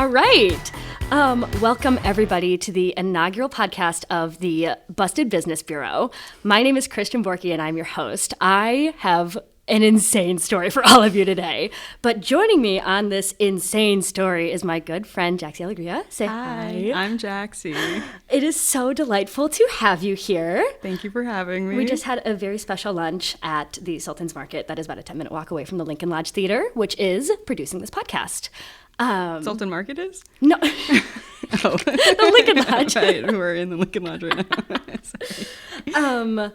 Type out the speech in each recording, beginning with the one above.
right. Welcome, everybody, to the inaugural podcast of the Busted Business Bureau. My name is Christian Borky, and I'm your host. I have an insane story for all of you today. But joining me on this insane story is my good friend, Jaxie Alegria. Say hi. I'm Jaxie. It is so delightful to have you here. Thank you for having me. We just had a very special lunch at the Sultan's Market that is about a 10-minute walk away from the Lincoln Lodge Theater, which is producing this podcast. Sultan Market is? No. Oh. The Lincoln Lodge. Right, we're in the Lincoln Lodge right now.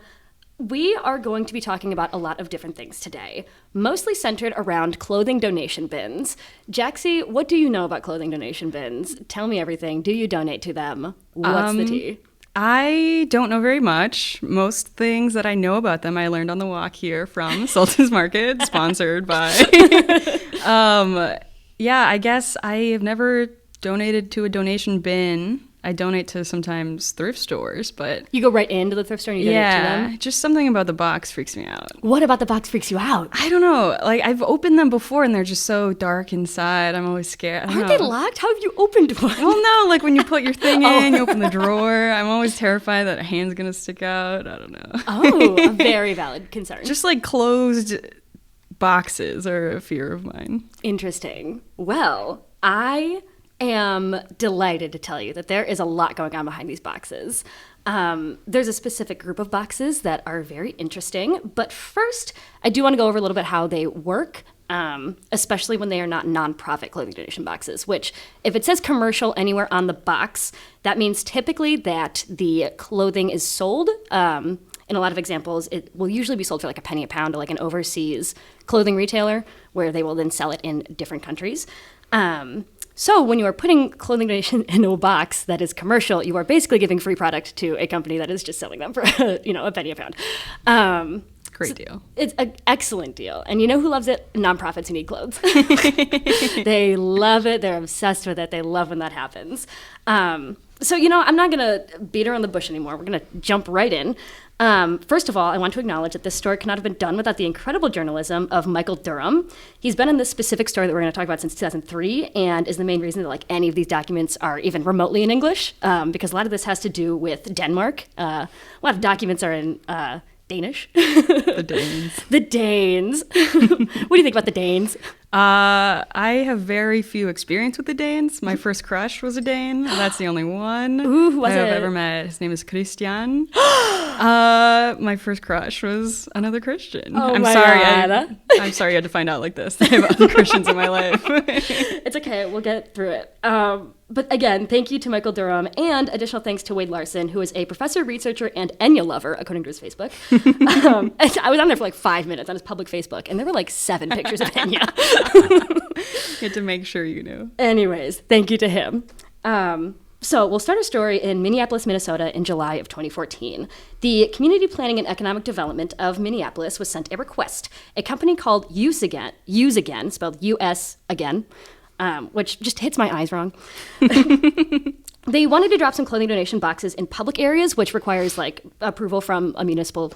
We are going to be talking about a lot of different things today, mostly centered around clothing donation bins. Jaxie, what do you know about clothing donation bins? Tell me everything. Do you donate to them? What's the tea? I don't know very much. Most things that I know about them, I learned on the walk here from Sultan's Market, sponsored by. Yeah, I guess I have never donated to a donation bin. I donate to sometimes thrift stores, but... You go right into the thrift store and you donate to them? Yeah, just something about the box freaks me out. What about the box freaks you out? I don't know. Like, I've opened them before and they're just so dark inside. I'm always scared. Aren't they locked? How have you opened one? Well, no, like when you put your thing in, you open the drawer. I'm always terrified that a hand's going to stick out. I don't know. Oh, a very valid concern. Just like closed boxes are a fear of mine. Interesting. Well, I am delighted to tell you that there is a lot going on behind these boxes. There's a specific group of boxes that are very interesting. But first, I do want to go over a little bit how they work, especially when they are not nonprofit clothing donation boxes, which if it says commercial anywhere on the box, that means typically that the clothing is sold. In a lot of examples, it will usually be sold for like a penny a pound to like an overseas clothing retailer where they will then sell it in different countries. So when you are putting clothing donation into a box that is commercial, you are basically giving free product to a company that is just selling them for a penny a pound. Great deal. It's an excellent deal. And you know who loves it? Nonprofits who need clothes. They love it. They're obsessed with it. They love when that happens. So, I'm not going to beat around the bush anymore. We're going to jump right in. First of all, I want to acknowledge that this story could not have been done without the incredible journalism of Michael Durham. He's been in this specific story that we're going to talk about since 2003 and is the main reason that any of these documents are even remotely in English, because a lot of this has to do with Denmark. A lot of documents are in Danish. The Danes. The Danes. What do you think about the Danes? I have very few experience with the Danes. My first crush was a Dane. That's the only one who was I have ever met. His name is Christian. My first crush was another Christian. Oh, I'm sorry. I'm sorry you had to find out like this. I have other Christians in my life. It's okay. We'll get through it. But again, thank you to Michael Durham, and additional thanks to Wade Larson, who is a professor, researcher, and Enya lover, according to his Facebook. I was on there for like 5 minutes on his public Facebook, and there were like 7 pictures of Enya. You had to make sure you knew. Anyways, thank you to him. So we'll start our story in Minneapolis, Minnesota in July of 2014. The Community Planning and Economic Development of Minneapolis was sent a request. A company called USagain, spelled U-S again, which just hits my eyes wrong. They wanted to drop some clothing donation boxes in public areas, which requires like approval from a municipal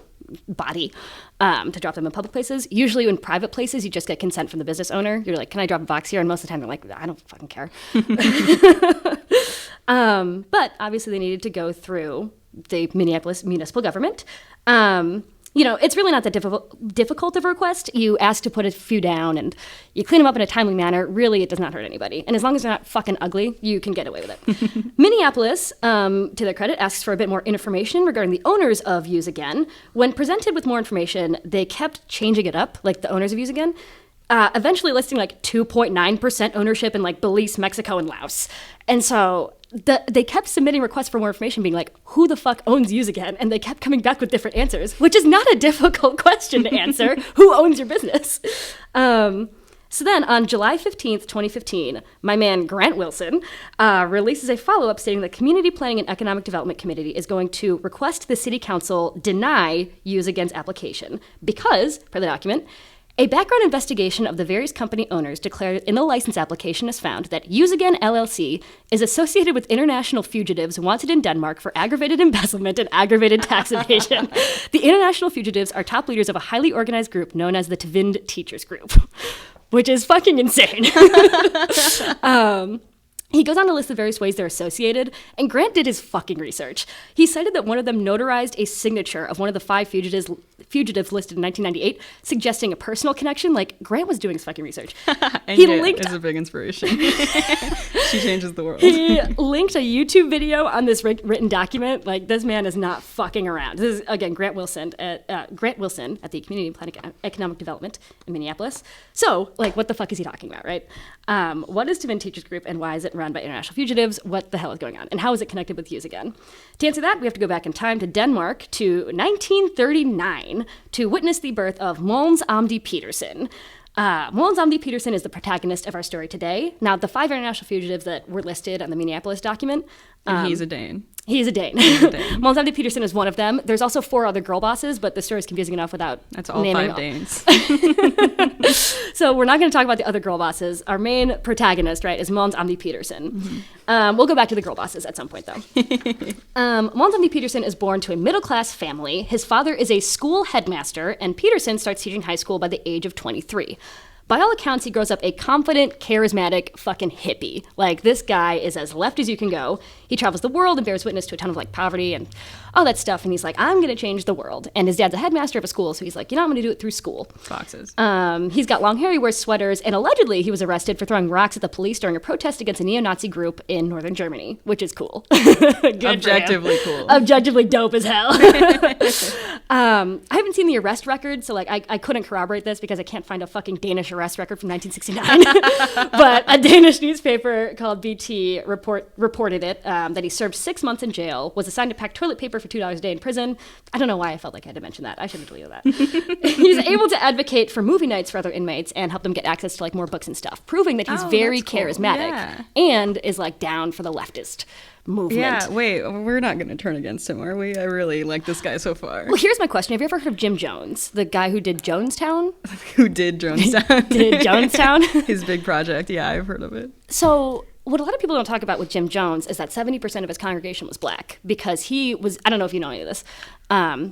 body to drop them in public places. Usually in private places, you just get consent from the business owner. You're like, can I drop a box here? And most of the time they're like, I don't fucking care. But obviously they needed to go through the Minneapolis municipal government. It's really not that difficult of a request. You ask to put a few down and you clean them up in a timely manner. Really, it does not hurt anybody. And as long as they're not fucking ugly, you can get away with it. Minneapolis, to their credit, asks for a bit more information regarding the owners of USagain. When presented with more information, they kept changing it up, like the owners of USagain, eventually listing like 2.9% ownership in like Belize, Mexico, and Laos. And so they kept submitting requests for more information, being like, who the fuck owns USagain? And they kept coming back with different answers, which is not a difficult question to answer. Who owns your business? So then on July 15th, 2015, my man Grant Wilson releases a follow-up stating the Community Planning and Economic Development Committee is going to request the city council deny USagain's application because, per the document, a background investigation of the various company owners declared in the license application has found that USagain LLC is associated with international fugitives wanted in Denmark for aggravated embezzlement and aggravated tax evasion. The international fugitives are top leaders of a highly organized group known as the Tvind Teachers Group, which is fucking insane. He goes on to list the various ways they're associated, and Grant did his fucking research. He cited that one of them notarized a signature of one of the 5 fugitives listed in 1998, suggesting a personal connection. Like, Grant was doing his fucking research. And it is a big inspiration. She changes the world. He linked a YouTube video on this written document. Like, this man is not fucking around. This is, again, Grant Wilson at the Community and Planet Economic Development in Minneapolis. So, like, what the fuck is he talking about, right? What is Tvind Teachers Group, and why is it run by international fugitives? What the hell is going on? And how is it connected with USagain? To answer that, we have to go back in time to Denmark to 1939 to witness the birth of Mogens Amdi Petersen. Mogens Amdi Petersen is the protagonist of our story today. Now, the 5 international fugitives that were listed on the Minneapolis document. And he's a Dane. He's a Dane. Mogens Amdi Petersen is one of them. There's also 4 other girl bosses, but the story is confusing enough without That's all naming 5 Danes. So we're not going to talk about the other girl bosses. Our main protagonist, right, is Mogens Amdi Petersen. Mm-hmm. We'll go back to the girl bosses at some point, though. Mogens Amdi Petersen is born to a middle-class family. His father is a school headmaster, and Petersen starts teaching high school by the age of 23. By all accounts, he grows up a confident, charismatic fucking hippie. Like, this guy is as left as you can go. He travels the world and bears witness to a ton of, like, poverty and all that stuff. And he's like, I'm going to change the world. And his dad's a headmaster of a school, so he's like, I'm going to do it through school. Foxes. He's got long hair, he wears sweaters, and allegedly he was arrested for throwing rocks at the police during a protest against a neo-Nazi group in northern Germany, which is cool. Objectively cool. Objectively dope as hell. I haven't seen the arrest record, so, like, I couldn't corroborate this because I can't find a fucking Danish arrest record from 1969. But a Danish newspaper called BT reported it, that he served 6 months in jail, was assigned to pack toilet paper for $2 a day in prison. I don't know why I felt like I had to mention that. I should have deleted that. He's able to advocate for movie nights for other inmates and help them get access to, like, more books and stuff, proving that he's very charismatic and is, like, down for the leftist movement. Yeah, wait, we're not going to turn against him, are we? I really like this guy so far. Well, here's my question. Have you ever heard of Jim Jones, the guy who did Jonestown? Who did Jonestown? Did Jonestown? His big project. Yeah, I've heard of it. So what a lot of people don't talk about with Jim Jones is that 70% of his congregation was black because he was, I don't know if you know any of this,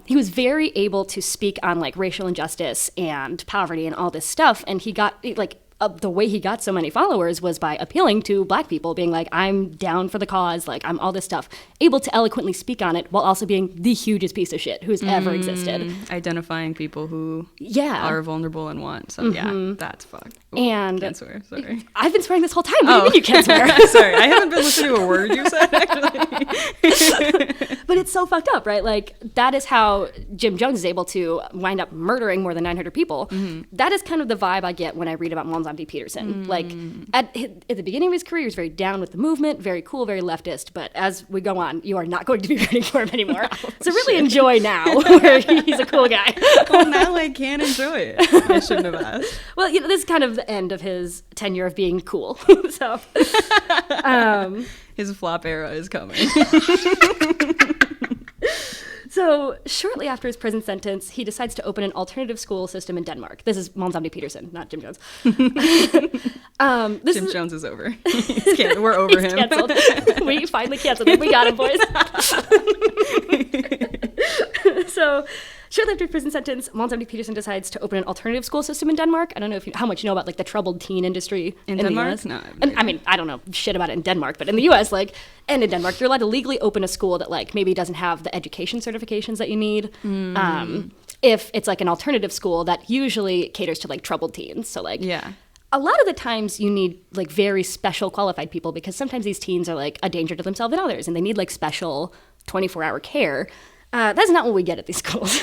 he was very able to speak on, like, racial injustice and poverty and all this stuff. And he got, like, the way he got so many followers was by appealing to black people, being like, I'm down for the cause, like, I'm all this stuff, able to eloquently speak on it while also being the hugest piece of shit who's ever existed. Identifying people who are vulnerable and want. So yeah, that's fucked. Ooh, and can't swear, sorry. I've been swearing this whole time. What do you mean you can't swear? Sorry, I haven't been listening to a word you said, actually. But it's so fucked up, right? Like, that is how Jim Jones is able to wind up murdering more than 900 people. That is kind of the vibe I get when I read about Mogens Amdi Petersen. Like, at the beginning of his career, he was very down with the movement, very cool, very leftist. But as we go on, you are not going to be rooting for him anymore. So really enjoy now, where he's a cool guy. Well, now I can enjoy it. I shouldn't have asked. Well, this is kind of the end of his tenure of being cool. So, his flop era is coming. So shortly after his prison sentence, he decides to open an alternative school system in Denmark. This is Mogens Amdi Petersen, not Jim Jones. Jim Jones is over. We're over him. Canceled. We finally canceled him. We got him, boys. So shortly after his prison sentence, Mogens Amdi Petersen decides to open an alternative school system in Denmark. I don't know how much you know about, like, the troubled teen industry in Denmark. The US. No, I mean, I don't know shit about it in Denmark, but in the US, like, and in Denmark, you're allowed to legally open a school that, like, maybe doesn't have the education certifications that you need. If it's, like, an alternative school that usually caters to, like, troubled teens. So, like, a lot of the times you need, like, very special qualified people because sometimes these teens are, like, a danger to themselves and others, and they need, like, special 24-hour care. That's not what we get at these schools,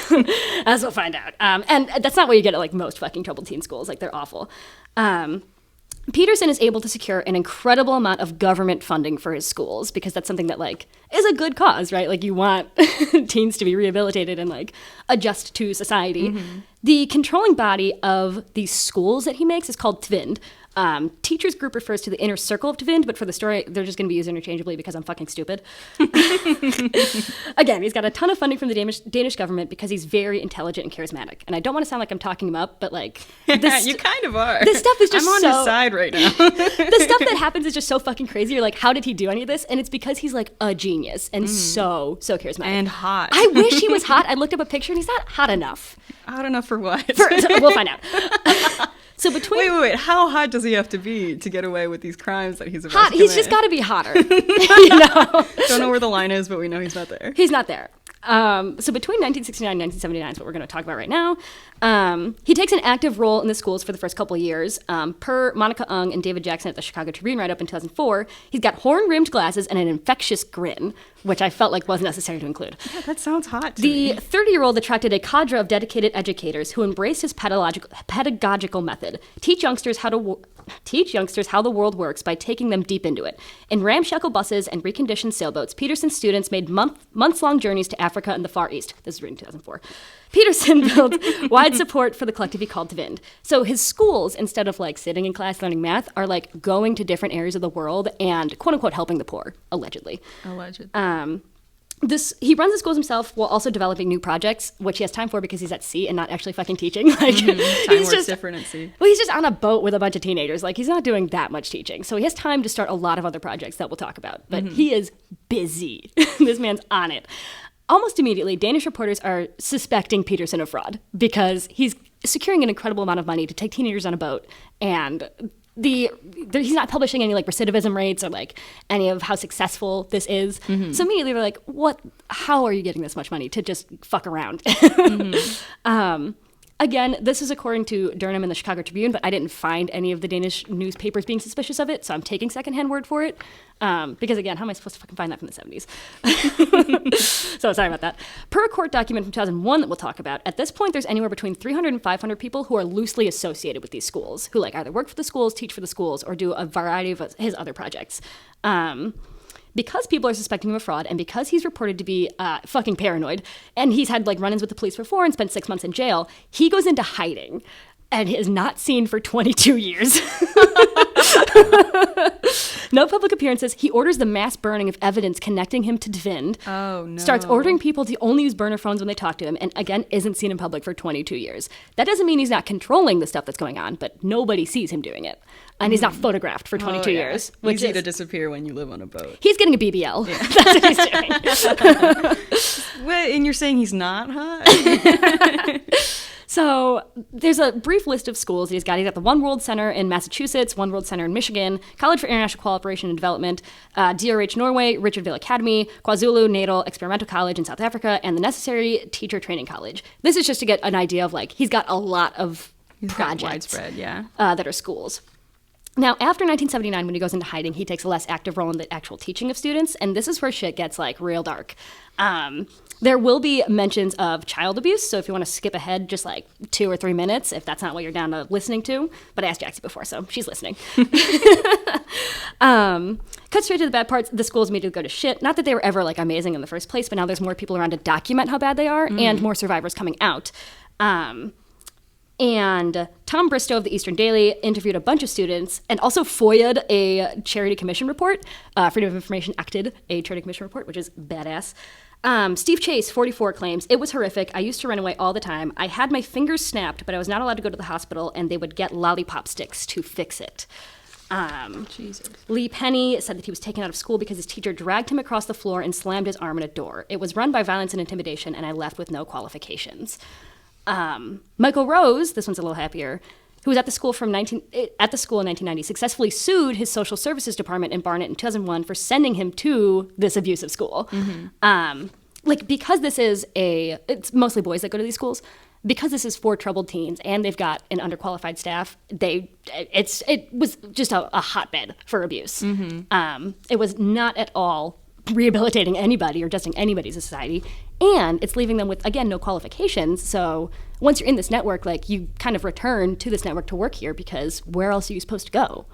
as we'll find out. And that's not what you get at, like, most fucking troubled teen schools. Like, they're awful. Petersen is able to secure an incredible amount of government funding for his schools because that's something that, like, is a good cause, right? Like, you want teens to be rehabilitated and, like, adjust to society. The controlling body of these schools that he makes is called Tvind. Teachers group refers to the inner circle of Tvind, but for the story, they're just going to be used interchangeably because I'm fucking stupid. Again, he's got a ton of funding from the Danish government because he's very intelligent and charismatic. And I don't want to sound like I'm talking him up, but, like, you kind of are. This stuff is just I'm on his side right now. The stuff that happens is just so fucking crazy. You're like, how did he do any of this? And it's because he's, like, a genius and so charismatic. And hot. I wish he was hot. I looked up a picture and he's not hot enough. Hot enough for what? We'll find out. So between wait. How hot does he have to be to get away with these crimes that he's about hot, to commit? he's just got to be hotter. You know? Don't know where the line is, but we know he's not there. He's not there. So between 1969 and 1979 is what we're going to talk about right now. He takes an active role in the schools for the first couple of years. Per Monica Ung and David Jackson at the Chicago Tribune write-up in 2004, he's got horn-rimmed glasses and an infectious grin, which I felt like was necessary to include. Yeah, that sounds hot to The me. 30-year-old attracted a cadre of dedicated educators who embraced his pedagogical method. Teach youngsters how the world works by taking them deep into it. In ramshackle buses and reconditioned sailboats, Petersen's students made months-long journeys to Africa and the Far East. This was written in 2004. Petersen built wide support for the collective he called Tvind. So his schools, instead of like sitting in class learning math, are like going to different areas of the world and quote unquote helping the poor, allegedly. He runs the schools himself while also developing new projects, which he has time for because he's at sea and not actually fucking teaching. Like Time he's works different at sea. Well, he's just on a boat with a bunch of teenagers. Like he's not doing that much teaching, so he has time to start a lot of other projects that we'll talk about. But he is busy. This man's on it. Almost immediately, Danish reporters are suspecting Petersen of fraud because he's securing an incredible amount of money to take teenagers on a boat, and he's not publishing any like recidivism rates or like any of how successful this is. So immediately they're like, "What? How are you getting this much money to just fuck around?" Again, this is according to Durham and the Chicago Tribune, but I didn't find any of the Danish newspapers being suspicious of it, so I'm taking secondhand word for it. Because again, how am I supposed to fucking find that from the 70s? So sorry about that. Per a court document from 2001 that we'll talk about, at this point there's anywhere between 300 and 500 people who are loosely associated with these schools, who like either work for the schools, teach for the schools, or do a variety of his other projects. Because people are suspecting him of fraud, and because he's reported to be fucking paranoid, and he's had like run-ins with the police before and spent 6 months in jail, he goes into hiding and is not seen for 22 years. No public appearances. He orders the mass burning of evidence connecting him to Tvind. Oh, no. Starts ordering people to only use burner phones when they talk to him, and again, isn't seen in public for 22 years. That doesn't mean he's not controlling the stuff that's going on, but nobody sees him doing it. And he's not photographed for 22 years. Which Easy is to disappear when you live on a boat. He's getting a BBL. Yeah. That's what he's doing. What, and you're saying he's not hot? So there's a brief list of schools he's got. He's got the One World Center in Massachusetts, One World Center in Michigan, College for International Cooperation and Development, DRH Norway, Richardville Academy, KwaZulu Natal Experimental College in South Africa, and the Necessary Teacher Training College. This is just to get an idea of like, he's got a lot of projects widespread, yeah. That are schools. Now, after 1979, when he goes into hiding, he takes a less active role in the actual teaching of students, and this is where shit gets, like, real dark. There will be mentions of child abuse, so if you want to skip ahead just, like, 2 or 3 minutes, if that's not what you're down to listening to, but I asked Jaxie before, so she's listening. Cut straight to the bad parts, the schools immediately go to shit. Not that they were ever, like, amazing in the first place, but now there's more people around to document how bad they are, and more survivors coming out. And Tom Bristow of the Eastern Daily interviewed a bunch of students and also FOIA'd a Charity Commission report, Freedom of Information Acted a Charity Commission report, which is badass. Steve Chase, 44, claims, "It was horrific. I used to run away all the time. I had my fingers snapped, but I was not allowed to go to the hospital, and they would get lollipop sticks to fix it." Jesus. Lee Penny said that he was taken out of school because his teacher dragged him across the floor and slammed his arm in a door. "It was run by violence and intimidation, and I left with no qualifications." Michael Rose, this one's a little happier, who was at the school in 1990, successfully sued his social services department in Barnet in 2001 for sending him to this abusive school. Because it's mostly boys that go to these schools, because this is for troubled teens and they've got an underqualified staff, it was just a hotbed for abuse. It was not at all rehabilitating anybody or adjusting anybody to society, and it's leaving them with, again, no qualifications. So once you're in this network, like, you kind of return to this network to work here, because where else are you supposed to go?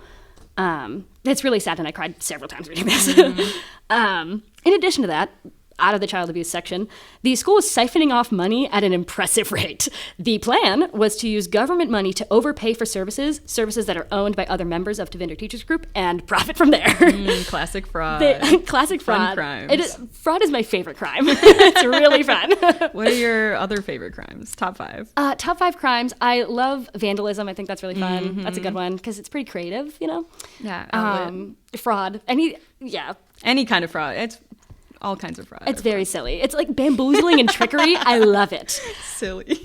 It's really sad, and I cried several times reading this. In addition to that, out of the child abuse section, the school was siphoning off money at an impressive rate. The plan was to use government money to overpay for services that are owned by other members of Tvind Teachers Group, and profit from there. Classic fraud. Classic fraud. Fun crimes. Fraud is my favorite crime. It's really fun. What are your other favorite crimes? Top 5. Top 5 crimes. I love vandalism. I think that's really fun. That's a good one because it's pretty creative, you know? Yeah. Fraud. Any kind of fraud. It's all kinds of fraud. It's very silly. It's like bamboozling and trickery. I love it. Silly.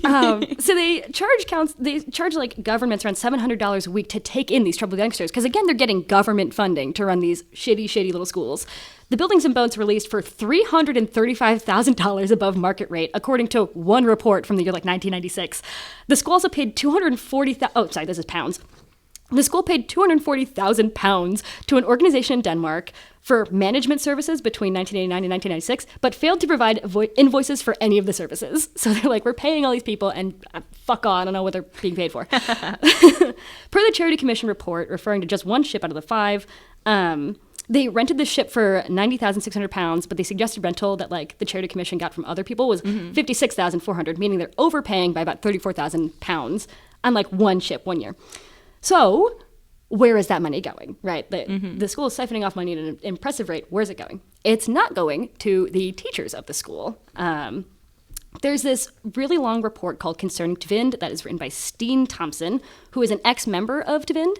So they charge like governments around $700 a week to take in these troubled youngsters. Because again, they're getting government funding to run these shitty little schools. The buildings and boats were leased for $335,000 above market rate, according to one report from the year like 1996. The school also paid this is pounds. The school paid £240,000 to an organization in Denmark for management services between 1989 and 1996, but failed to provide invoices for any of the services. So they're like, we're paying all these people and fuck all, I don't know what they're being paid for. Per the Charity Commission report, referring to just one ship out of the 5, they rented the ship for £90,600, but they suggested rental that like the Charity Commission got from other people was $56,400, meaning they're overpaying by about £34,000 on like one ship 1 year. So where is that money going, right? The school is siphoning off money at an impressive rate. Where's it going? It's not going to the teachers of the school. There's this really long report called Concerning Tvind that is written by Steen Thomsen, who is an ex-member of Tvind.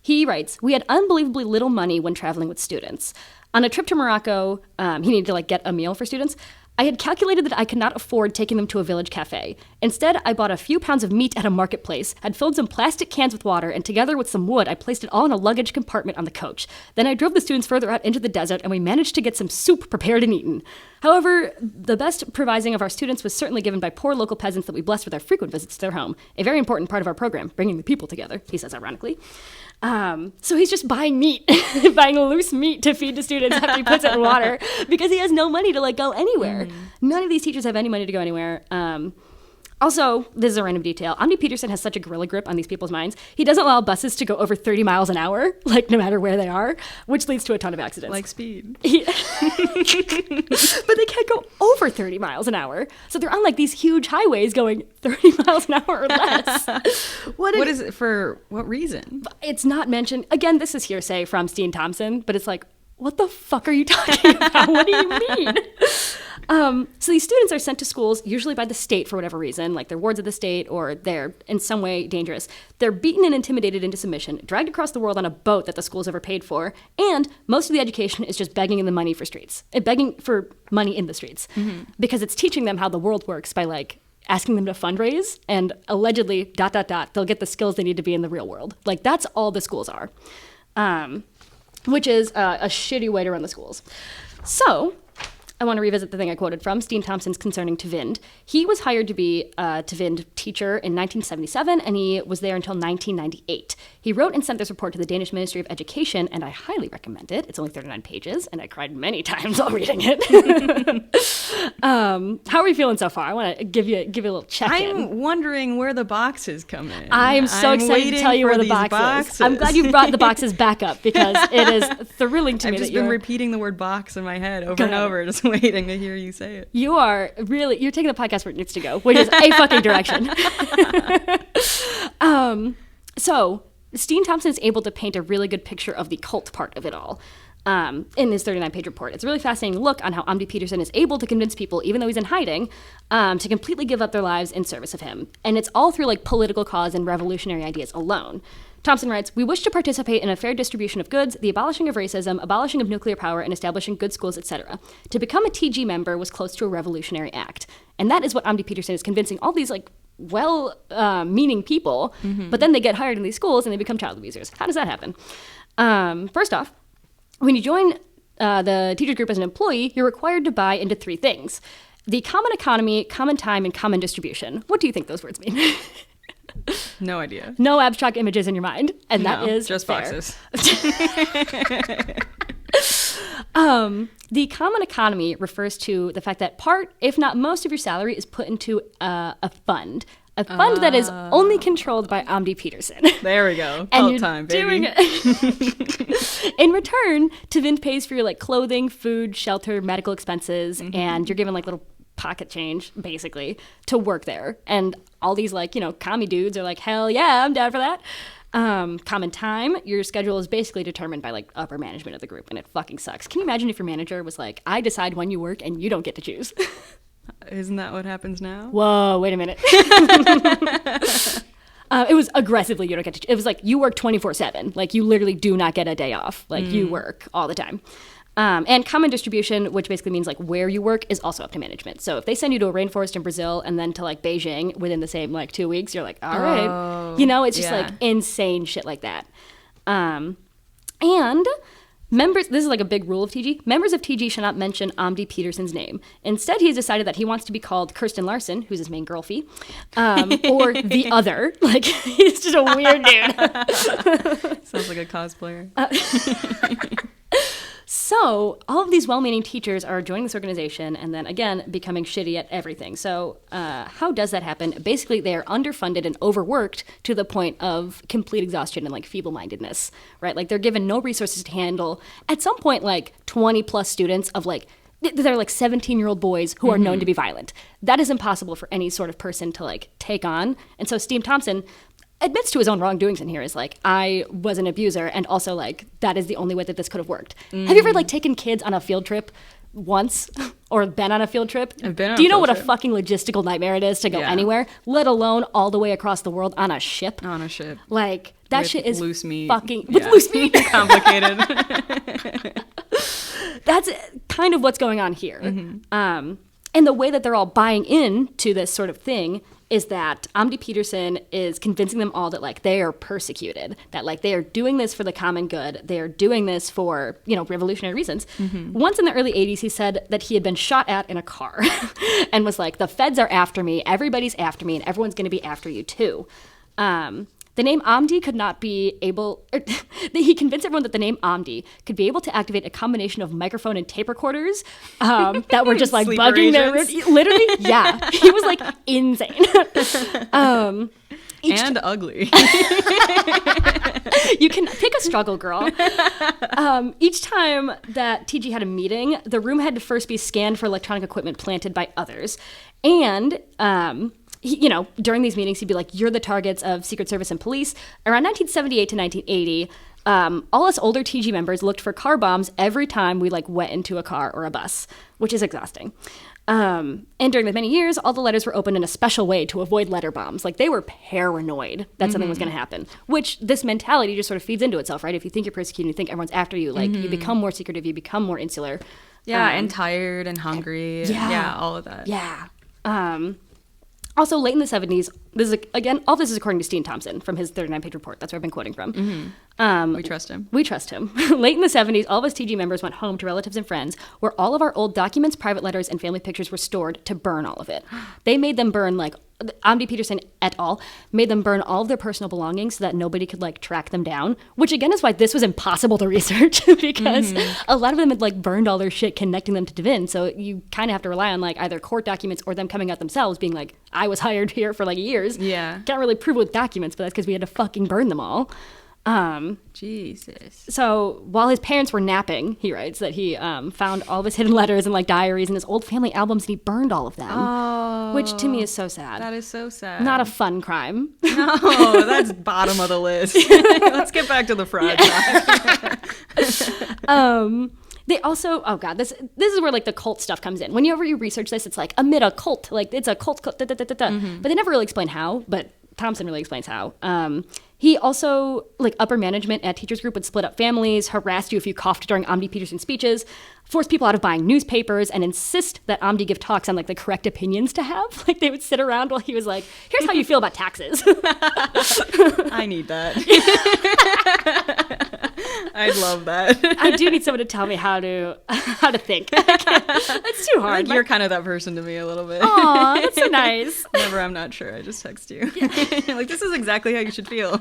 He writes, "We had unbelievably little money when traveling with students. On a trip to Morocco, he needed to like get a meal for students. I had calculated that I could not afford taking them to a village cafe. Instead, I bought a few pounds of meat at a marketplace, had filled some plastic cans with water, and together with some wood, I placed it all in a luggage compartment on the coach. Then I drove the students further out into the desert, and we managed to get some soup prepared and eaten. However, the best provising of our students was certainly given by poor local peasants that we blessed with our frequent visits to their home, a very important part of our program, bringing the people together," he says ironically. So he's just buying meat, buying loose meat to feed to students after he puts it in water because he has no money to like go anywhere. None of these teachers have any money to go anywhere. Also, this is a random detail. Amdi Petersen has such a gorilla grip on these people's minds. He doesn't allow buses to go over 30 miles an hour, like no matter where they are, which leads to a ton of accidents. Like speed. But they can't go over 30 miles an hour. So they're on like these huge highways going 30 miles an hour or less. What is it for? What reason? It's not mentioned. Again, this is hearsay from Steen Thomsen, but it's like, what the fuck are you talking about? What do you mean? So these students are sent to schools, usually by the state for whatever reason, like they're wards of the state or they're in some way dangerous. They're beaten and intimidated into submission, dragged across the world on a boat that the school's overpaid for, and most of the education is just begging in the money for streets, begging for money in the streets, because it's teaching them how the world works by like asking them to fundraise and allegedly ... they'll get the skills they need to be in the real world. Like that's all the schools are, which is a shitty way to run the schools. So I want to revisit the thing I quoted from Steen Thomsen's Concerning Tvind. He was hired to be a Tvind teacher in 1977, and he was there until 1998. He wrote and sent this report to the Danish Ministry of Education, and I highly recommend it. It's only 39 pages, and I cried many times while reading it. How are we feeling so far? I want to give you a little check-in. I'm wondering where the boxes come in. I'm so excited to tell you where the box is. I'm glad you brought the boxes back up because it is thrilling to me that you're... I've just been repeating the word box in my head over and over, just waiting to hear you say it. You're taking the podcast where it needs to go, which is a fucking direction. So Steen Thomsen is able to paint a really good picture of the cult part of it all in his 39-page report. It's a really fascinating look on how Amdi Petersen is able to convince people, even though he's in hiding, to completely give up their lives in service of him. And it's all through like political cause and revolutionary ideas alone. Thomsen writes, "We wish to participate in a fair distribution of goods, the abolishing of racism, abolishing of nuclear power, and establishing good schools, etc. To become a TG member was close to a revolutionary act." And that is what Amdi Petersen is convincing all these like well-meaning people, but then they get hired in these schools and they become child abusers. How does that happen? First off, when you join the teacher group as an employee, you're required to buy into 3 things: the common economy, common time, and common distribution. What do you think those words mean? No idea. No abstract images in your mind, and that is just fair. boxes. The common economy refers to the fact that part, if not most, of your salary is put into a fund. A fund that is only controlled by Amdi Petersen. There we go. And Cult time, baby. Doing it. In return, Tvind pays for your like clothing, food, shelter, medical expenses, and you're given like little pocket change, basically, to work there. And all these like, commie dudes are like, hell yeah, I'm down for that. Common time, your schedule is basically determined by like upper management of the group, and it fucking sucks. Can you imagine if your manager was like, I decide when you work and you don't get to choose? Isn't that what happens now? Whoa, wait a minute. It was aggressively, you don't get to, it was like you work 24/7. Like you literally do not get a day off. Like you work all the time. And common distribution, which basically means like where you work, is also up to management. So if they send you to a rainforest in Brazil and then to like Beijing within the same like 2 weeks, you're like, all right. You know, it's just like insane shit like that. And members, this is like a big rule of TG, members of TG shall not mention Amdi Petersen's name. Instead, he has decided that he wants to be called Kirsten Larson, who's his main girlfie, or the other. Like, he's just a weird dude. Sounds like a cosplayer. So all of these well-meaning teachers are joining this organization and then, again, becoming shitty at everything. So how does that happen? Basically, they are underfunded and overworked to the point of complete exhaustion and, like, feeble-mindedness, right? Like, they're given no resources to handle, at some point, like, 20-plus students of, like, they're, like, 17-year-old boys who are known to be violent. That is impossible for any sort of person to, like, take on. And so Steen Thomsen admits to his own wrongdoings in here, is like, I was an abuser, and also like that is the only way that this could have worked. Have you ever like taken kids on a field trip once or been on a field trip? I've been on Do you know what trip. a fucking logistical nightmare it is to go anywhere, let alone all the way across the world on a ship? On a ship. Like that With shit is loose meat. fucking with loose meat. Complicated. That's kind of what's going on here. And the way that they're all buying into this sort of thing is that Amdi Petersen is convincing them all that, like, they are persecuted, that, like, they are doing this for the common good. They are doing this for, you know, revolutionary reasons. Once in the early 80s, he said that he had been shot at in a car and was like, the feds are after me, everybody's after me, and everyone's going to be after you, too. The name Amdi could not be able... he convinced everyone that the name Amdi could be able to activate a combination of microphone and tape recorders that were just like Sleeper bugging agents. their... Literally, yeah. He was like insane. And ugly. You can pick a struggle, girl. Each time that TG had a meeting, the room had to first be scanned for electronic equipment planted by others. And... you know, during these meetings, he'd be like, you're the targets of Secret Service and police. Around 1978 to 1980, all us older TG members looked for car bombs every time we, like, went into a car or a bus, which is exhausting. And during the many years, all the letters were opened in a special way to avoid letter bombs. Like, they were paranoid that something was going to happen, which this mentality just sort of feeds into itself, right? If you think you're persecuted, you think everyone's after you, like, you become more secretive, you become more insular. Yeah, and tired and hungry. Yeah, all of that. Yeah. Also, late in the 70s, this is, again, all this is according to Steen Thomsen from his 39-page report. That's where I've been quoting from. We trust him. We trust him. Late in the 70s, all of us TG members went home to relatives and friends where all of our old documents, private letters, and family pictures were stored to burn all of it. They made them burn, like, Amdi Petersen et al. Made them burn all of their personal belongings so that nobody could, like, track them down, which, again, is why this was impossible to research because a lot of them had, like, burned all their shit connecting them to Tvind. So you kind of have to rely on, like, either court documents or them coming out themselves being like, I was hired here for, like, years. Yeah. Can't really prove it with documents, but that's because we had to fucking burn them all. Jesus. So while his parents were napping, he writes that he found all of his hidden letters and, like, diaries and his old family albums, and he burned all of them. Oh, which to me is so sad. That is so sad. Not a fun crime. No, that's bottom of the list. Let's get back to the fraud side. They also, oh god, this is where, like, the cult stuff comes in. Whenever you research this, it's like amid a cult, like it's a cult, but they never really explain how. But Thomsen really explains how. He also, like, upper management at Teachers Group would split up families, harass you if you coughed during Amdi Petersen speeches, force people out of buying newspapers, and insist that Amdi give talks on, like, the correct opinions to have. Like, they would sit around while he was like, here's how you feel about taxes. I need that. I'd love that. I do need someone to tell me how to think. That's too hard. You're kind of that person to me a little bit. Aw, that's so nice. Whenever I'm not sure, I just text you. Like, this is exactly how you should feel.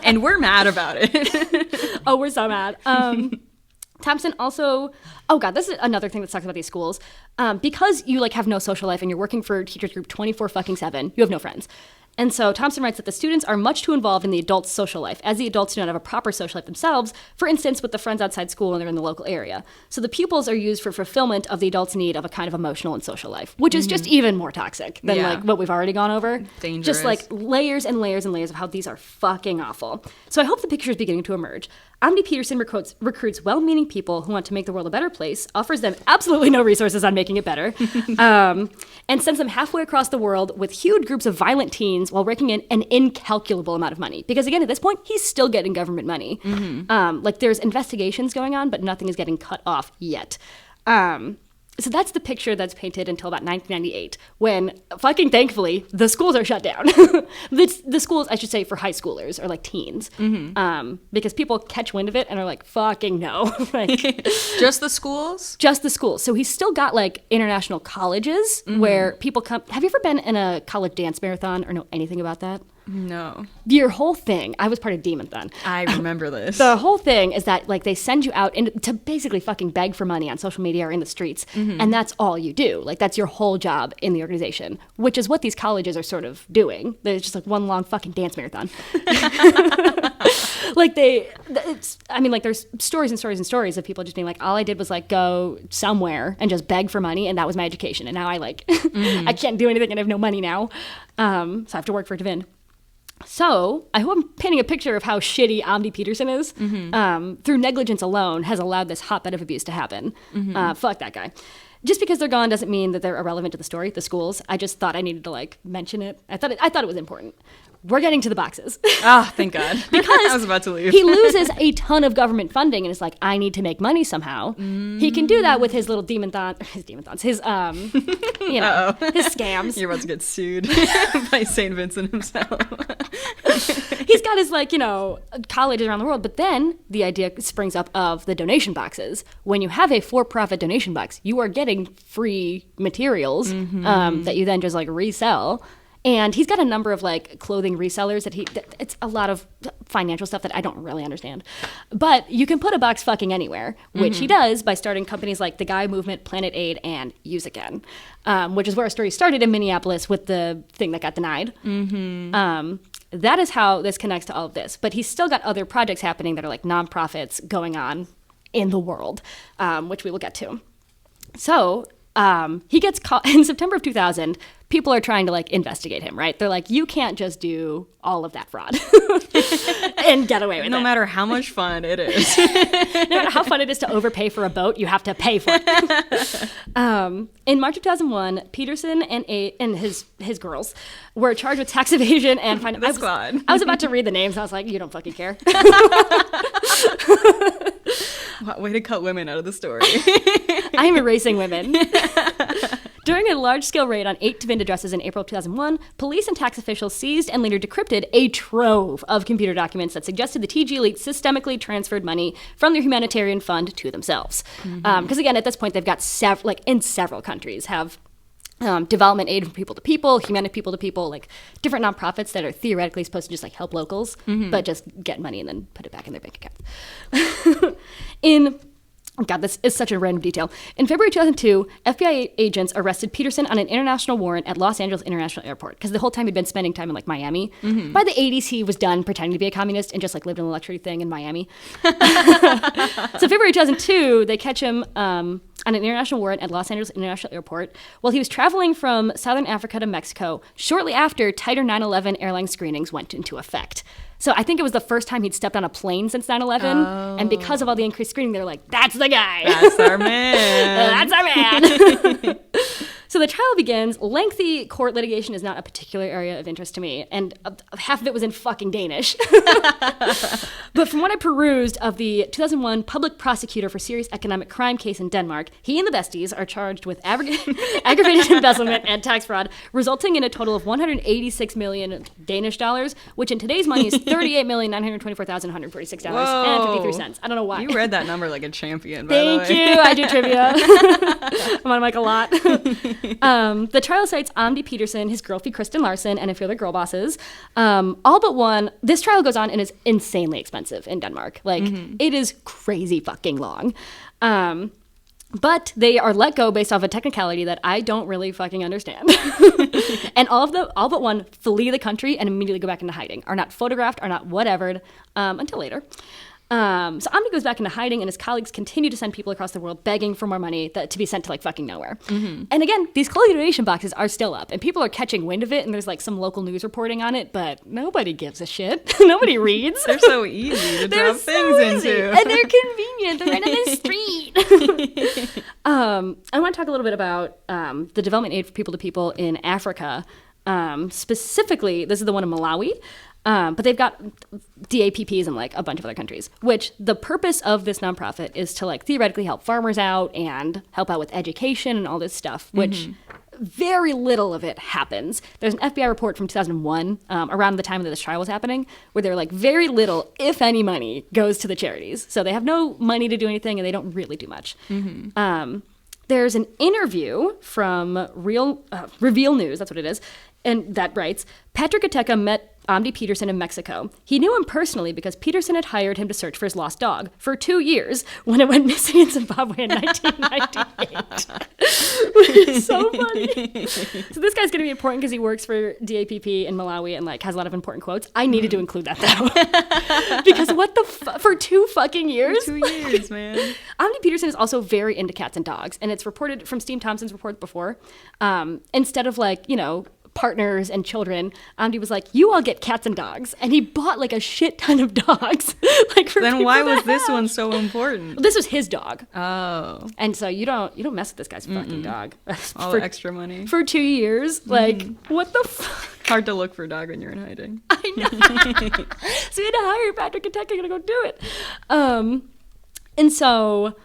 And we're mad about it. Oh, we're so mad. Thomsen also, oh god, this is another thing that sucks about these schools. Because you, like, have no social life and you're working for Teachers Group 24/7, you have no friends. And so Thomsen writes that the students are much too involved in the adults' social life, as the adults do not have a proper social life themselves, for instance, with the friends outside school when they're in the local area. So the pupils are used for fulfillment of the adults' need of a kind of emotional and social life, which is just even more toxic than, like, what we've already gone over. Dangerous. Just, like, layers and layers and layers of how these are fucking awful. So I hope the picture is beginning to emerge. Amdi Petersen recruits well-meaning people who want to make the world a better place, offers them absolutely no resources on making it better, and sends them halfway across the world with huge groups of violent teens means while raking in an incalculable amount of money. Because again, at this point, he's still getting government money. Like there's investigations going on, but nothing is getting cut off yet. So that's the picture that's painted until about 1998, when, fucking thankfully, the schools are shut down. The schools, I should say, for high schoolers or like teens, because people catch wind of it and are like, fucking no. Like, just the schools? Just the schools. So he's still got like international colleges where people come. Have you ever been in a college dance marathon or know anything about that? No. Your whole thing, I was part of Demon-thon. I remember this. The whole thing is that like they send you out to basically fucking beg for money on social media or in the streets, and that's all you do. Like that's your whole job in the organization, which is what these colleges are sort of doing. There's just like one long fucking dance marathon. Like there's stories and stories and stories of people just being like, all I did was like go somewhere and just beg for money, and that was my education. And now I like I can't do anything and I have no money now, so I have to work for Tvind. So I hope I'm painting a picture of how shitty Amdi Petersen is. Through negligence alone has allowed this hotbed of abuse to happen. Fuck that guy. Just because they're gone doesn't mean that they're irrelevant to the story, the schools. I just thought I needed to like mention it. I thought it was important. We're getting to the boxes. Ah, thank God. Because I was about to leave. He loses a ton of government funding and is like, I need to make money somehow. He can do that with his little his his scams. You're about to get sued by St. Vincent himself. He's got his colleges around the world, but then the idea springs up of the donation boxes. When you have a for-profit donation box, you are getting free materials that you then just like resell. And he's got a number of like clothing resellers it's a lot of financial stuff that I don't really understand. But you can put a box fucking anywhere, which he does by starting companies like the Guy Movement, PlanetAid, and USagain, which is where our story started in Minneapolis with the thing that got denied. That is how this connects to all of this. But he's still got other projects happening that are like nonprofits going on in the world, which we will get to. So he gets caught in September of 2000. People are trying to like investigate him, right? They're like, you can't just do all of that fraud and get away with it. No matter how much fun it is. No matter how fun it is to overpay for a boat, you have to pay for it. In March of 2001, Petersen and his girls were charged with tax evasion and finance. I was about to read the names. I was like, you don't fucking care. Wow, way to cut women out of the story. I am erasing women. During a large-scale raid on 8 Tvind addresses in April of 2001, police and tax officials seized and later decrypted a trove of computer documents that suggested the TG elite systemically transferred money from their humanitarian fund to themselves. Because again, at this point, they've got in several countries have development aid from people to people, humanity people to people, like different nonprofits that are theoretically supposed to just like help locals, but just get money and then put it back in their bank account. God, this is such a random detail. In February 2002, FBI agents arrested Petersen on an international warrant at Los Angeles International Airport because the whole time he'd been spending time in like Miami. By the 80s, he was done pretending to be a communist and just like lived in a luxury thing in Miami. So February 2002, they catch him on an international warrant at Los Angeles International Airport while he was traveling from Southern Africa to Mexico shortly after tighter 9/11 airline screenings went into effect. So I think it was the first time he'd stepped on a plane since 9/11. And because of all the increased screening, they're like, that's the guy. That's our man. That's our man. So the trial begins. Lengthy court litigation is not a particular area of interest to me. And half of it was in fucking Danish. But from what I perused of the 2001 public prosecutor for serious economic crime case in Denmark, he and the besties are charged with aggravated embezzlement and tax fraud, resulting in a total of 186 million Danish dollars, which in today's money is $38,924,146.53. I don't know why. You read that number like a champion, by the way. Thank you. I do trivia. I'm on mic a lot. The trial cites Amdi Petersen, his girlfriend Kristen Larsen, and a few other girl bosses. All but one. This trial goes on and is insanely expensive in Denmark. Like, it is crazy fucking long. But they are let go based off a technicality that I don't really fucking understand. And all but one flee the country and immediately go back into hiding, are not photographed, are not whatevered, until later. So Amdi goes back into hiding, and his colleagues continue to send people across the world begging for more money to be sent to like fucking nowhere. And again, these clothing donation boxes are still up, and people are catching wind of it, and there's like some local news reporting on it, but nobody gives a shit. Nobody reads. They're so easy to drop things into. And they're convenient. They're right on the street. I want to talk a little bit about the development aid for people to people in Africa. Specifically, this is the one in Malawi. But they've got DAPPs in like a bunch of other countries, which the purpose of this nonprofit is to like theoretically help farmers out and help out with education and all this stuff, which very little of it happens. There's an FBI report from 2001, around the time that this trial was happening, where they're like very little, if any money, goes to the charities. So they have no money to do anything and they don't really do much. There's an interview from Reveal News, that's what it is, and that writes, Patrick Ateka met Amdi Petersen in Mexico. He knew him personally because Petersen had hired him to search for his lost dog for 2 years when it went missing in Zimbabwe in 1998. Which is so funny. So this guy's going to be important because he works for DAPP in Malawi and like has a lot of important quotes. I needed to include that though. Because what the for 2 fucking years? For 2 years, man. Amdi Petersen is also very into cats and dogs, and it's reported from Steen Thomsen's report before. Instead of like, partners and children, Amdi was like, you all get cats and dogs, and he bought like a shit ton of dogs. Like for then why was to this have. one so important? Well, this was his dog. Oh, and so you don't mess with this guy's fucking dog. all the extra money for 2 years. Like what the fuck? Hard to look for a dog when you're in hiding. I know. So we had to hire Patrick Ateka to go do it. And so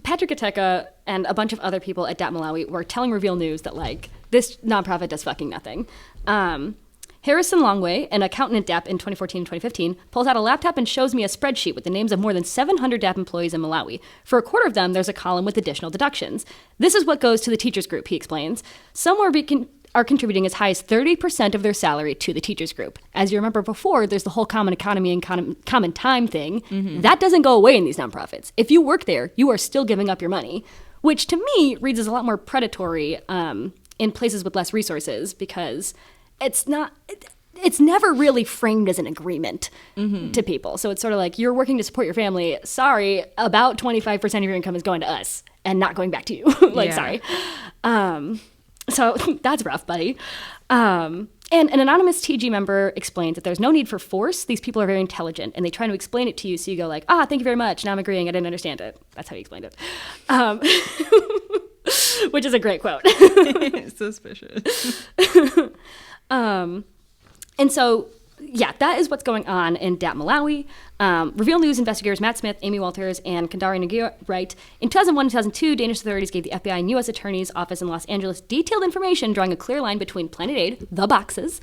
Patrick Ateka and a bunch of other people at DAP Malawi were telling Reveal News that like this nonprofit does fucking nothing. Harrison Longway, an accountant at DAP in 2014 and 2015, pulls out a laptop and shows me a spreadsheet with the names of more than 700 DAP employees in Malawi. For a quarter of them, there's a column with additional deductions. This is what goes to the teachers group, he explains. Some are contributing as high as 30% of their salary to the teachers group. As you remember before, there's the whole common economy and common time thing. That doesn't go away in these nonprofits. If you work there, you are still giving up your money, which to me reads as a lot more predatory in places with less resources, because it's never really framed as an agreement to people. So it's sort of like, you're working to support your family. Sorry, about 25% of your income is going to us and not going back to you. Sorry. So that's rough, buddy. And an anonymous TG member explains that there's no need for force. These people are very intelligent, and they try to explain it to you, so you go like, thank you very much. Now I'm agreeing. I didn't understand it. That's how he explained it. Which is a great quote. Suspicious. And so, yeah, that is what's going on in DAP Malawi. Reveal News investigators Matt Smith, Amy Walters, and Kandari Nagira write, in 2001 and 2002, Danish authorities gave the FBI and U.S. Attorney's Office in Los Angeles detailed information drawing a clear line between PlanetAid, the boxes,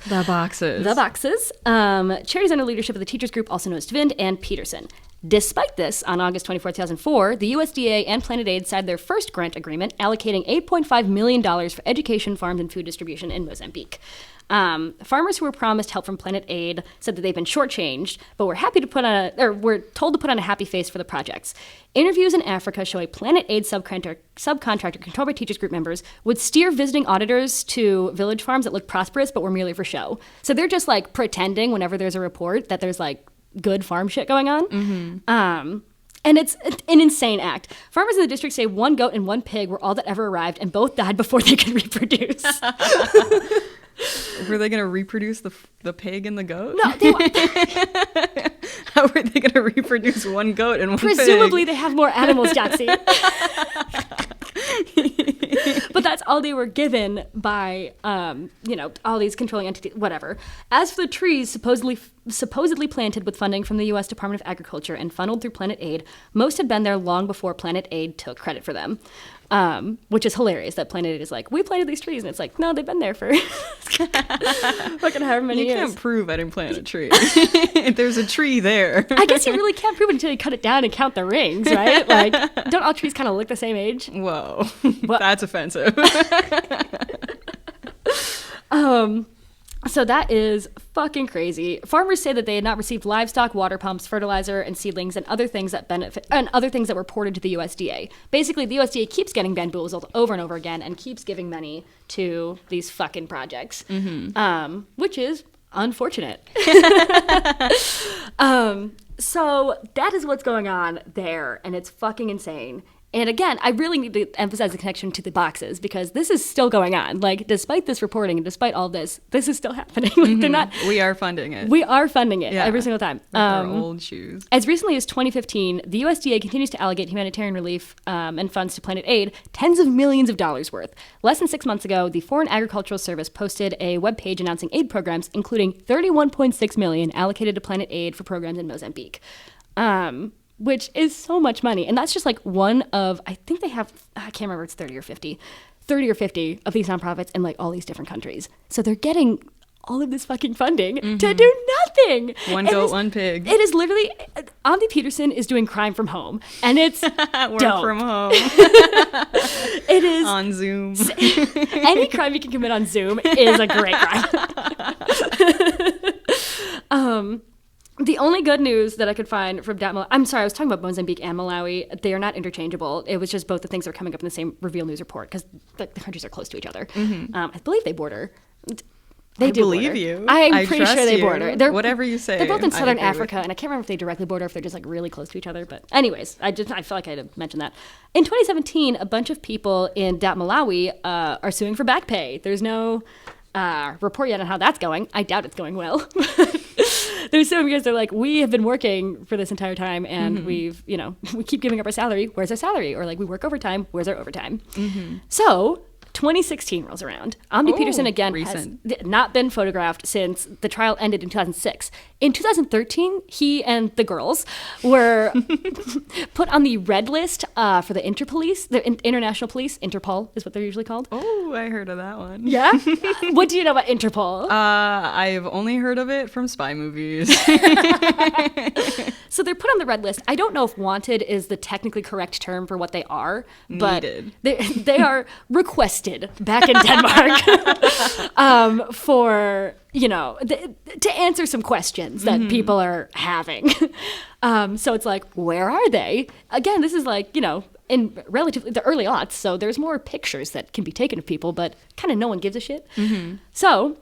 charities under leadership of the teachers group, also known as Tvind, and Petersen. Despite this, on August 24, 2004, the USDA and PlanetAid signed their first grant agreement, allocating $8.5 million for education, farms, and food distribution in Mozambique. Farmers who were promised help from PlanetAid said that they've been shortchanged, but were told to put on a happy face for the projects. Interviews in Africa show a PlanetAid subcontractor controlled by teachers group members would steer visiting auditors to village farms that looked prosperous but were merely for show. So they're just like pretending whenever there's a report that there's like good farm shit going on. And it's an insane act. Farmers in the district say 1 goat and 1 pig were all that ever arrived, and both died before they could reproduce. Were they going to reproduce the pig and the goat? No, How were they going to reproduce 1 goat and 1 pig? Presumably they have more animals, Jaxie. But that's all they were given by, all these controlling entities, whatever. As for the trees supposedly planted with funding from the U.S. Department of Agriculture and funneled through PlanetAid, most had been there long before PlanetAid took credit for them. Which is hilarious that PlanetAid is like, we planted these trees, and it's like, no, they've been there for fucking however many years. You can't prove I didn't plant a tree. There's a tree there. I guess you really can't prove it until you cut it down and count the rings, right? Like, don't all trees kind of look the same age? Whoa, that's offensive. So that is fucking crazy. Farmers say that they had not received livestock, water pumps, fertilizer, and seedlings, and other things that were ported to the USDA. Basically, the USDA keeps getting bamboozled over and over again and keeps giving money to these fucking projects, which is unfortunate. So that is what's going on there, and it's fucking insane. And again, I really need to emphasize the connection to the boxes because this is still going on. Like, despite this reporting and despite all this is still happening. Like, they're not. We are funding it. We are funding it every single time. With our old shoes. As recently as 2015, the USDA continues to allocate humanitarian relief and funds to PlanetAid, tens of millions of dollars worth. Less than 6 months ago, the Foreign Agricultural Service posted a webpage announcing aid programs, including $31.6 million allocated to PlanetAid for programs in Mozambique. Which is so much money. And that's just like one of, I think they have, I can't remember, it's 30 or 50 of these nonprofits in like all these different countries. So they're getting all of this fucking funding to do nothing. One goat, one pig. It is literally, Amdi Petersen is doing crime from home. And it's Work dope. from home. It is. On Zoom. Any crime you can commit on Zoom is a great crime. The only good news that I could find from I'm sorry, I was talking about Mozambique and Malawi. They are not interchangeable. It was just both the things that are coming up in the same Reveal News report because the countries are close to each other. I believe they border. They do believe border. you. I'm pretty sure they border. Whatever you say. They're both in southern Africa, and I can't remember if they directly border, if they're just like really close to each other. But anyways, I feel like I had to mention that. In 2017, a bunch of people in Malawi are suing for back pay. There's no report yet on how that's going. I doubt it's going well. They're suing because they're like, we have been working for this entire time and we keep giving up our salary. Where's our salary? Or like, we work overtime. Where's our overtime? So 2016 rolls around. Amdi Petersen again recent. Has not been photographed since the trial ended in 2006. In 2013, he and the girls were put on the red list for the Interpolice, the International Police. Interpol is what they're usually called. Oh, I heard of that one. Yeah? What do you know about Interpol? I've only heard of it from spy movies. So they're put on the red list. I don't know if wanted is the technically correct term for what they are, but they are requested back in Denmark for, to answer some questions that people are having. So it's like, where are they? Again, this is like, in relatively the early aughts, so there's more pictures that can be taken of people, but kind of no one gives a shit. So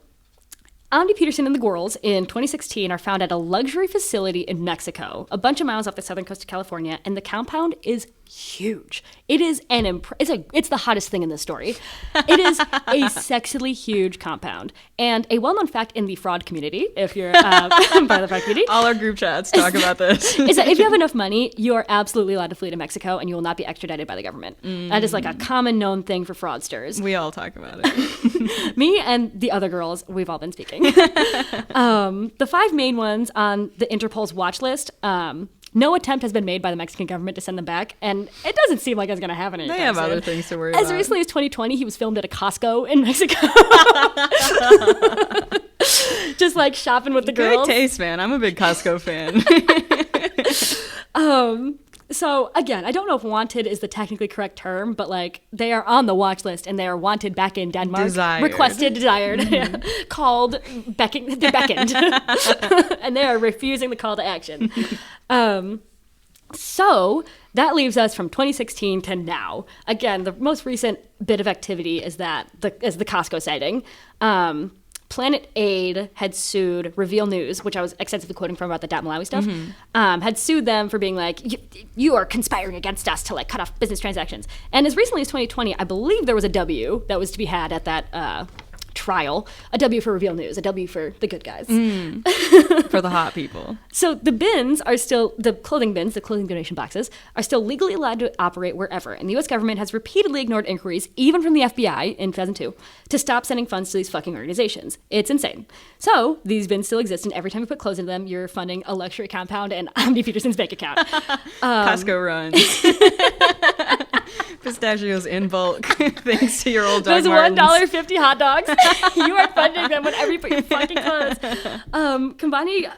Amdi Petersen and the girls in 2016 are found at a luxury facility in Mexico, a bunch of miles off the southern coast of California, and the compound is huge. It is it's the hottest thing in this story. It is a sexily huge compound. And a well-known fact in the fraud community, if you're part of the fraud community, all our group chats talk about this, is that if you have enough money, you are absolutely allowed to flee to Mexico and you will not be extradited by the government. That is like a common known thing for fraudsters. We all talk about it. Me and the other girls, we've all been speaking. The 5 main ones on the Interpol's watch list, no attempt has been made by the Mexican government to send them back, and it doesn't seem like it's going to happen anytime They have soon. other things to worry about. As recently as 2020, he was filmed at a Costco in Mexico. Just like shopping with the girls. Good taste, man. I'm a big Costco fan. So again, I don't know if wanted is the technically correct term, but like they are on the watch list and they are wanted back in Denmark. Requested, desired, called, they're beckoned. And they are refusing the call to action. So that leaves us from 2016 to now. Again, the most recent bit of activity is the Costco sighting. PlanetAid had sued Reveal News, which I was extensively quoting from about the Malawi stuff, had sued them for being like, you are conspiring against us to like cut off business transactions. And as recently as 2020, I believe there was a W that was to be had at that trial, a W for Reveal News, a W for the good guys. For the hot people. So the bins are still, the clothing bins, the clothing donation boxes, are still legally allowed to operate wherever. And the U.S. government has repeatedly ignored inquiries, even from the FBI in 2002, to stop sending funds to these fucking organizations. It's insane. So these bins still exist, and every time you put clothes in them, you're funding a luxury compound and Amdi Petersen's bank account. Costco runs. Pistachios in bulk, thanks to your old dog Those $1.50 hot dogs, you are funding them whenever you put your fucking clothes. Kambani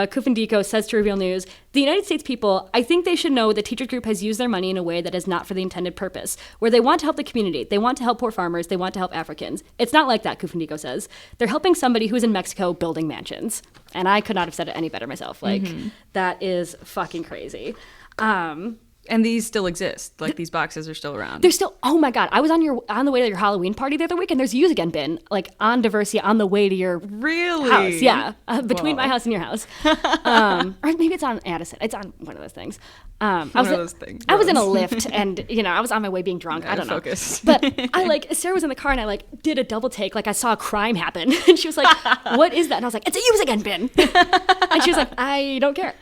Kufendiko says to Reveal News, the United States people, I think they should know the teacher group has used their money in a way that is not for the intended purpose, where they want to help the community, they want to help poor farmers, they want to help Africans. It's not like that, Kufendiko says. They're helping somebody who's in Mexico building mansions. And I could not have said it any better myself. Like, that is fucking crazy. And these still exist. Like, these boxes are still around. There's still, oh my God, I was on the way to your Halloween party the other week, and there's a USagain bin, like, on Diversia on the way to your house. Yeah, between my house and your house. Or maybe it's on Addison. It's on one of those things. I was in a lift, and, you know, I was on my way being drunk. I don't know. But Sarah was in the car, and I, like, did a double take. Like, I saw a crime happen. And she was like, what is that? And I was like, it's a USagain bin. And she was like, I don't care.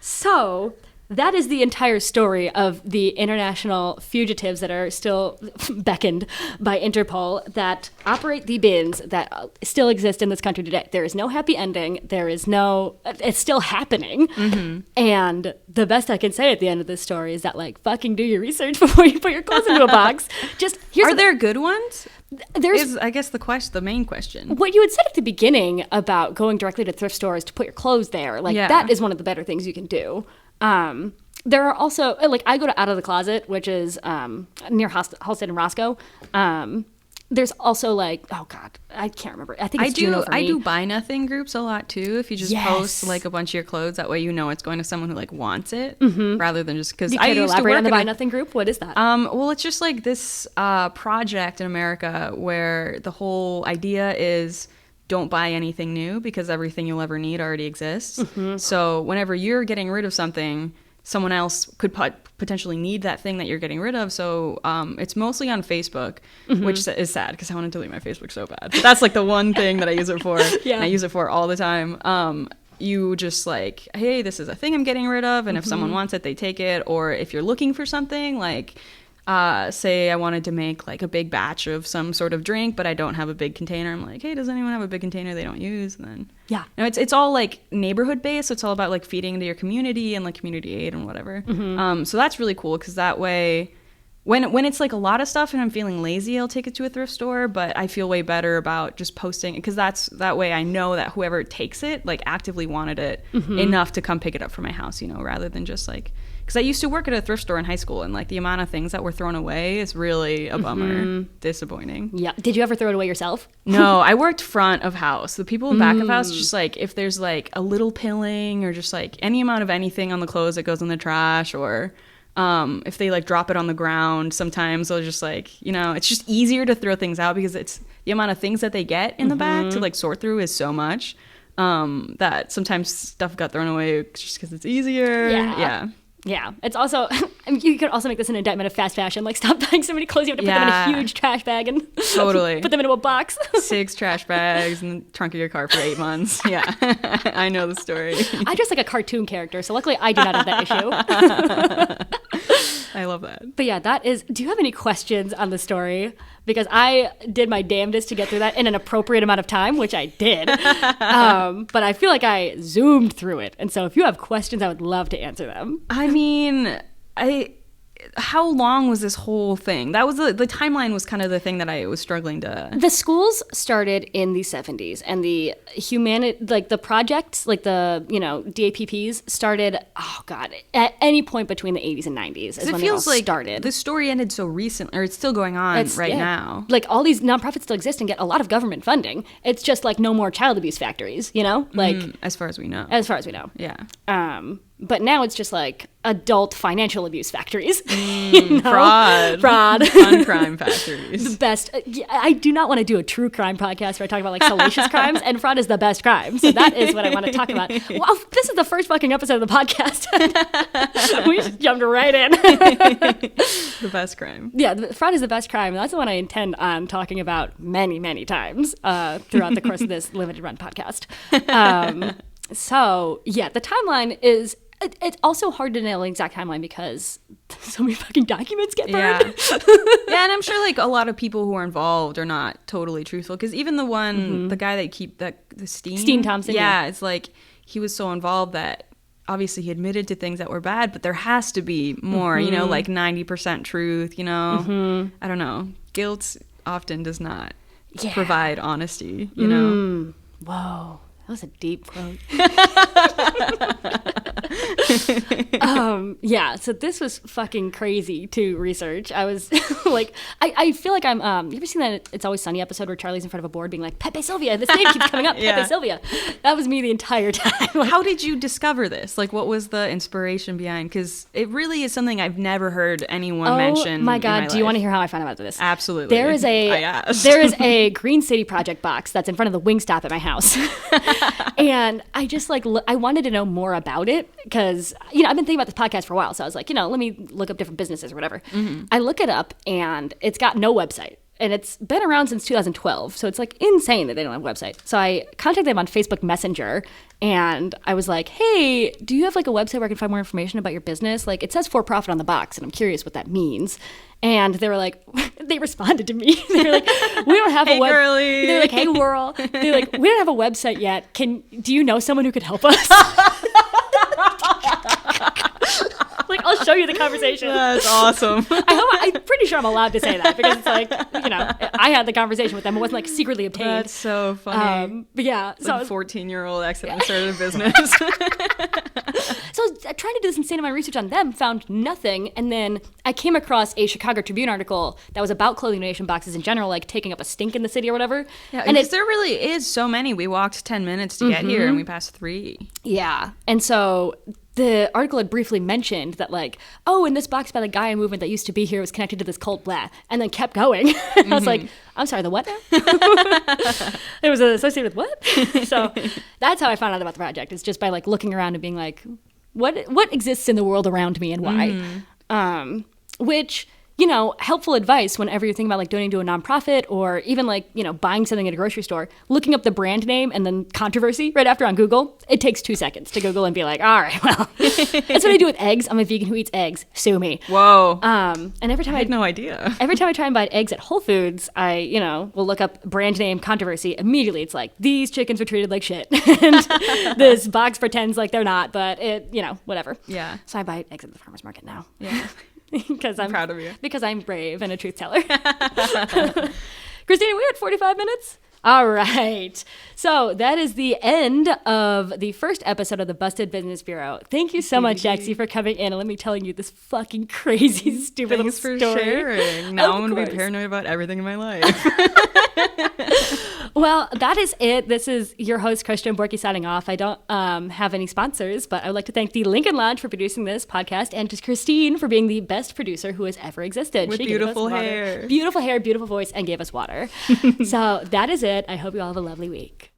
So that is the entire story of the international fugitives that are still beckoned by Interpol that operate the bins that still exist in this country today. There is no happy ending. It's still happening. Mm-hmm. And the best I can say at the end of this story is that, like, fucking do your research before you put your clothes into a box. Are there good ones? There's, I guess, the main question. What you had said at the beginning about going directly to thrift stores to put your clothes there, like, that is one of the better things you can do. There are also, like, I go to Out of the Closet, which is near Halstead and Roscoe. There's also, like, oh God, I can't remember. I think it's Juno for me. I do buy nothing groups a lot too. If you just post, like, a bunch of your clothes, that way you know it's going to someone who, like, wants it, rather than just because I used to work on the buy nothing group. What is that? Well, it's just like this project in America where the whole idea is don't buy anything new because everything you'll ever need already exists. Mm-hmm. So whenever you're getting rid of something, someone else could potentially need that thing that you're getting rid of. So it's mostly on Facebook, which is sad because I want to delete my Facebook so bad. But that's, like, the one thing that I use it for. And I use it for all the time. You just, like, hey, this is a thing I'm getting rid of. And if someone wants it, they take it. Or if you're looking for something, like, say I wanted to make, like, a big batch of some sort of drink, but I don't have a big container. I'm like, hey, does anyone have a big container they don't use? And then it's all, like, neighborhood based. So it's all about, like, feeding into your community and, like, community aid and whatever. So that's really cool because that way, when it's, like, a lot of stuff and I'm feeling lazy, I'll take it to a thrift store. But I feel way better about just posting because that way I know that whoever takes it, like, actively wanted it enough to come pick it up for my house, you know, rather than just, like. Because I used to work at a thrift store in high school, and, like, the amount of things that were thrown away is really a bummer. Disappointing. Yeah. Did you ever throw it away yourself? No, I worked front of house. The people in back of house, just, like, if there's, like, a little pilling or just, like, any amount of anything on the clothes that goes in the trash, or if they, like, drop it on the ground, sometimes they'll just, like, you know, it's just easier to throw things out because it's the amount of things that they get in the back to, like, sort through is so much that sometimes stuff got thrown away just because it's easier. Yeah, it's also, I mean, you could also make this an indictment of fast fashion. Like, stop buying so many clothes, you have to put them in a huge trash bag and put them into a box. 6 trash bags in the trunk of your car for 8 months. Yeah, I know the story. I dress like a cartoon character, so luckily I do not have that issue. I love that. But yeah, do you have any questions on the story? Because I did my damnedest to get through that in an appropriate amount of time, which I did. But I feel like I zoomed through it. And so if you have questions, I would love to answer them. I mean, how long was this whole thing? That was the timeline was kind of the thing that I was struggling to. The schools started in the 70s, and the the projects, like the, you know, DAPPs started, oh God, at any point between the 80s and 90s is when they all started. The story ended so recent, or it's still going on now. Like, all these nonprofits still exist and get a lot of government funding. It's just, like, no more child abuse factories, you know? Like, as far as we know. Yeah. But now it's just, like, adult financial abuse factories. You know? Fraud. Fun crime factories. The best. I do not want to do a true crime podcast where I talk about, like, salacious crimes, and fraud is the best crime. So that is what I want to talk about. Well, this is the first fucking episode of the podcast. We just jumped right in. The best crime. Yeah, fraud is the best crime. That's the one I intend on talking about many, many times throughout the course of this limited run podcast. So, yeah, the timeline is... It's also hard to nail an exact timeline because so many fucking documents get burned. Yeah, and I'm sure, like, a lot of people who are involved are not totally truthful. Because even the one, the guy the Steen Thomsen. Yeah, it's like he was so involved that obviously he admitted to things that were bad, but there has to be more, you know, like 90% truth, you know. I don't know. Guilt often does not provide honesty, you know. Whoa. was a deep quote. Yeah, so this was fucking crazy to research. I was like, I feel like I'm, you ever seen that It's Always Sunny episode where Charlie's in front of a board being like, Pepe Sylvia, this name keeps coming up, Pepe Sylvia. That was me the entire time. How did you discover this? Like, what was the inspiration behind? Because it really is something I've never heard anyone mention. Oh my God, do you want to life. hear how I found out about this? Absolutely. There is a Green City Project box that's in front of the Wingstop at my house. And I just like, I wanted to know more about it because, you know, I've been thinking about this podcast for a while. So I was like, you know, let me look up different businesses or whatever. Mm-hmm. I look it up and it's got no website. And it's been around since 2012. So it's like insane that they don't have a website. So I contacted them on Facebook Messenger and I was like, hey, do you have like a website where I can find more information about your business? Like it says for profit on the box and I'm curious what that means. And they were like, they responded to me. They were like, we don't have a website. Girly. They're like, hey, Whirl. They're like, we don't have a website yet. Do you know someone who could help us? Like, I'll show you the conversation. That's awesome. I'm pretty sure I'm allowed to say that because it's like, you know, I had the conversation with them. It wasn't like secretly obtained. That's so funny. But yeah. So like 14-year-old accidentally started a business. So I was trying to do this insane amount of research on them, found nothing. And then I came across a Chicago Tribune article that was about clothing donation boxes in general, like taking up a stink in the city or whatever. Yeah, and there really is so many. We walked 10 minutes to get here and we passed 3. Yeah. And so the article had briefly mentioned that like, oh, and this box by the Gaia movement that used to be here was connected to this cult, blah, and then kept going. I was like, I'm sorry, the what now? It was associated with what? So that's how I found out about the project. It's just by like looking around and being like, what exists in the world around me and why? Which, you know, helpful advice whenever you're thinking about like donating to a nonprofit or even like, you know, buying something at a grocery store, looking up the brand name and then controversy right after on Google. It takes 2 seconds to Google and be like, all right, well, that's what I do with eggs. I'm a vegan who eats eggs. Sue me. Whoa. And every time I had no idea. Every time I try and buy eggs at Whole Foods, I, you know, will look up brand name controversy. Immediately it's like, these chickens were treated like shit. And this box pretends like they're not, but it, you know, whatever. Yeah. So I buy eggs at the farmer's market now. Yeah. Because I'm proud of you. Because I'm brave and a truth teller. Christina, we had 45 minutes. All right. So that is the end of the first episode of the Busted Business Bureau. Thank you so much, Jaxie, for coming in and let me telling you this fucking crazy, stupid little story. Thanks for sharing. Now I'm going to be paranoid about everything in my life. Well, that is it. This is your host, Christian Borky, signing off. I don't have any sponsors, but I would like to thank the Lincoln Lodge for producing this podcast and to Christine for being the best producer who has ever existed. With beautiful hair. Beautiful hair, beautiful voice, and gave us water. So that is it. I hope you all have a lovely week.